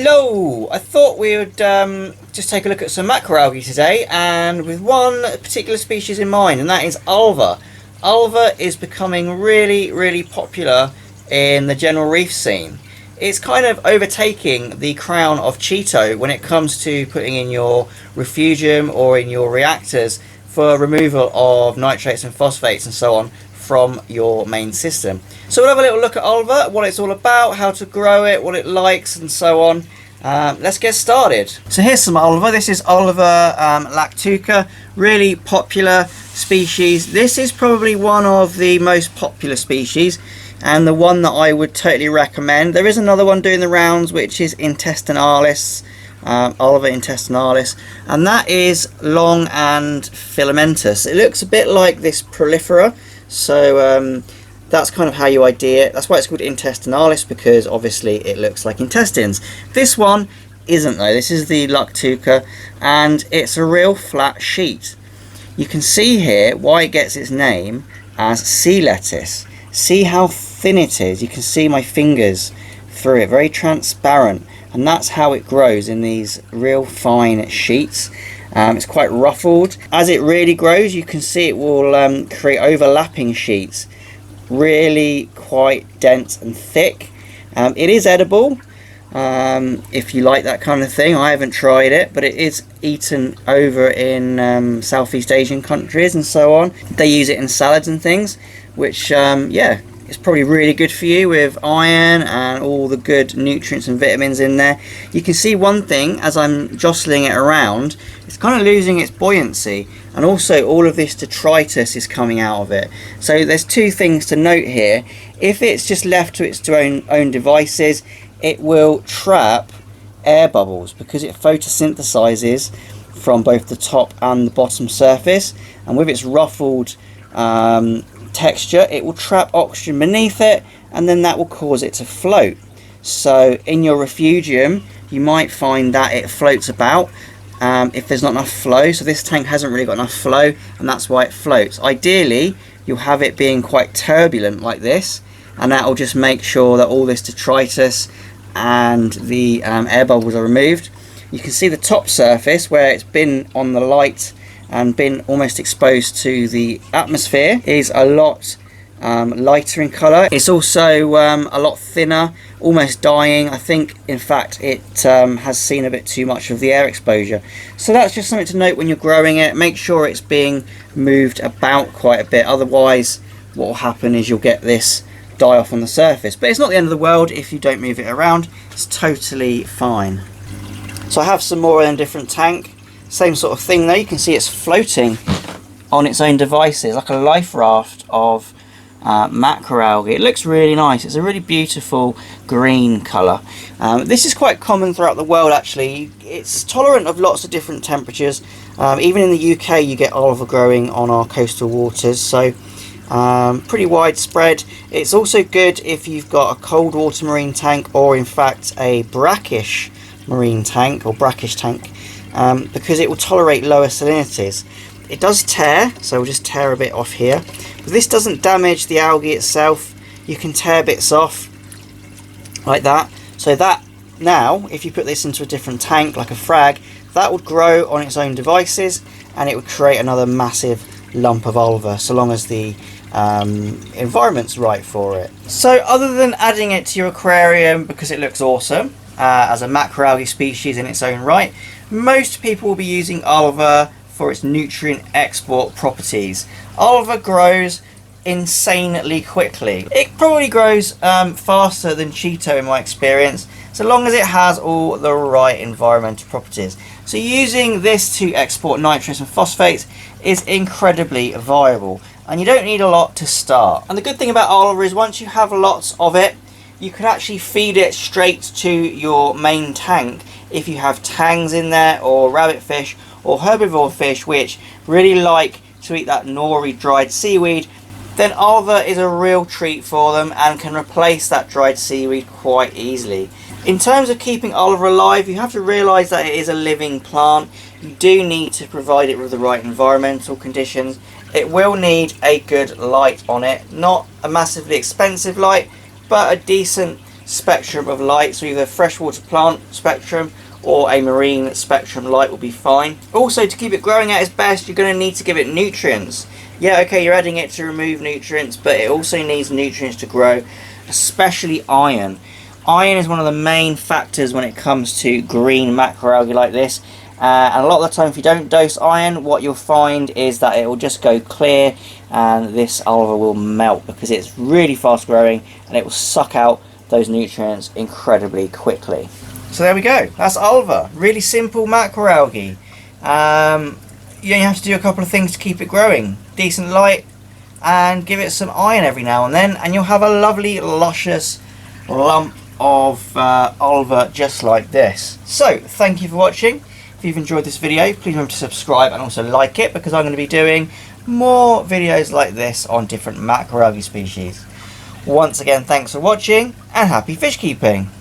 Hello! I thought we would just take a look at some macroalgae today, and with one particular species in mind, and that is ULVA. ULVA is becoming really popular in the general reef scene. It's kind of overtaking the crown of CHAETO when it comes to putting in your refugium or in your reactors for removal of nitrates and phosphates and so on from your main system. So we'll have a little look at ULVA, what it's all about, how to grow it, what it likes and so on. Let's get started. So here's some ULVA. This is ULVA lactuca, really popular species. This is probably one of the most popular species and the one that I would totally recommend. There is another one doing the rounds which is intestinalis, ULVA intestinalis, and that is long and filamentous. It looks a bit like this prolifera, so that's kind of how you ID it. That's why it's called intestinalis, because obviously it looks like intestines. This one isn't though. This is the lactuca, and it's a real flat sheet. You can see here why it gets its name as sea lettuce. See how thin it is. You can see my fingers through it, very transparent, and that's how it grows in these real fine sheets. It's quite ruffled. As it really grows, you can see it will create overlapping sheets, really quite dense and thick. It is edible if you like that kind of thing. I haven't tried it, but it is eaten over in Southeast Asian countries and so on. They use it in salads and things, which yeah, it's probably really good for you with iron and all the good nutrients and vitamins in there. You can see one thing as I'm jostling it around, it's kind of losing its buoyancy, and also all of this detritus is coming out of it. So there's two things to note here. If it's just left to its own devices, it will trap air bubbles because it photosynthesizes from both the top and the bottom surface, and with its ruffled texture it will trap oxygen beneath it, and then that will cause it to float. So in your refugium you might find that it floats about if there's not enough flow. So this tank hasn't really got enough flow, and that's why it floats. Ideally you'll have it being quite turbulent like this, and that will just make sure that all this detritus and the air bubbles are removed. You can see the top surface where it's been on the light and been almost exposed to the atmosphere is a lot lighter in colour. It's also a lot thinner, almost dying. I think in fact it has seen a bit too much of the air exposure. So that's just something to note when you're growing it. Make sure it's being moved about quite a bit, otherwise what will happen is you'll get this die off on the surface. But it's not the end of the world if you don't move it around. It's totally fine. So I have some more in a different tank. Same sort of thing there. You can see it's floating on its own devices like a life raft of macroalgae. It looks really nice. It's a really beautiful green colour. This is quite common throughout the world actually. It's tolerant of lots of different temperatures. Even in the UK you get ULVA growing on our coastal waters, so pretty widespread. It's also good if you've got a cold water marine tank, or in fact a brackish marine tank or brackish tank, because it will tolerate lower salinities. It does tear, so we'll just tear a bit off here, but this doesn't damage the algae itself. You can tear bits off like that. So that now, if you put this into a different tank like a frag, that would grow on its own devices and it would create another massive lump of ULVA, so long as the environment's right for it. So other than adding it to your aquarium because it looks awesome as a macroalgae species in its own right, most people will be using ULVA for its nutrient export properties. ULVA grows insanely quickly. It probably grows faster than CHAETO in my experience, so long as it has all the right environmental properties. So using this to export nitrates and phosphates is incredibly viable, and you don't need a lot to start. And the good thing about ULVA is once you have lots of it, you can actually feed it straight to your main tank if you have tangs in there, or rabbit fish or herbivore fish which really like to eat that nori dried seaweed. Then ULVA is a real treat for them and can replace that dried seaweed quite easily. In terms of keeping ULVA alive, you have to realise that it is a living plant. You do need to provide it with the right environmental conditions. It will need a good light on it, not a massively expensive light, but a decent spectrum of light, so either freshwater plant spectrum or a marine spectrum light will be fine. Also, to keep it growing at its best, you're going to need to give it nutrients. Yeah, okay, you're adding it to remove nutrients, but it also needs nutrients to grow, especially iron. Iron is one of the main factors when it comes to green macroalgae like this. And a lot of the time, if you don't dose iron, what you'll find is that it will just go clear and this ulva will melt because it's really fast growing and it will suck out those nutrients incredibly quickly. So there we go, that's ulva. Really simple macroalgae. You only have to do a couple of things to keep it growing. Decent light and give it some iron every now and then, and you'll have a lovely luscious lump of ulva just like this. So thank you for watching. If you've enjoyed this video, please remember to subscribe and also like it, because I'm going to be doing more videos like this on different macroalgae species. Once again, thanks for watching and happy fish keeping.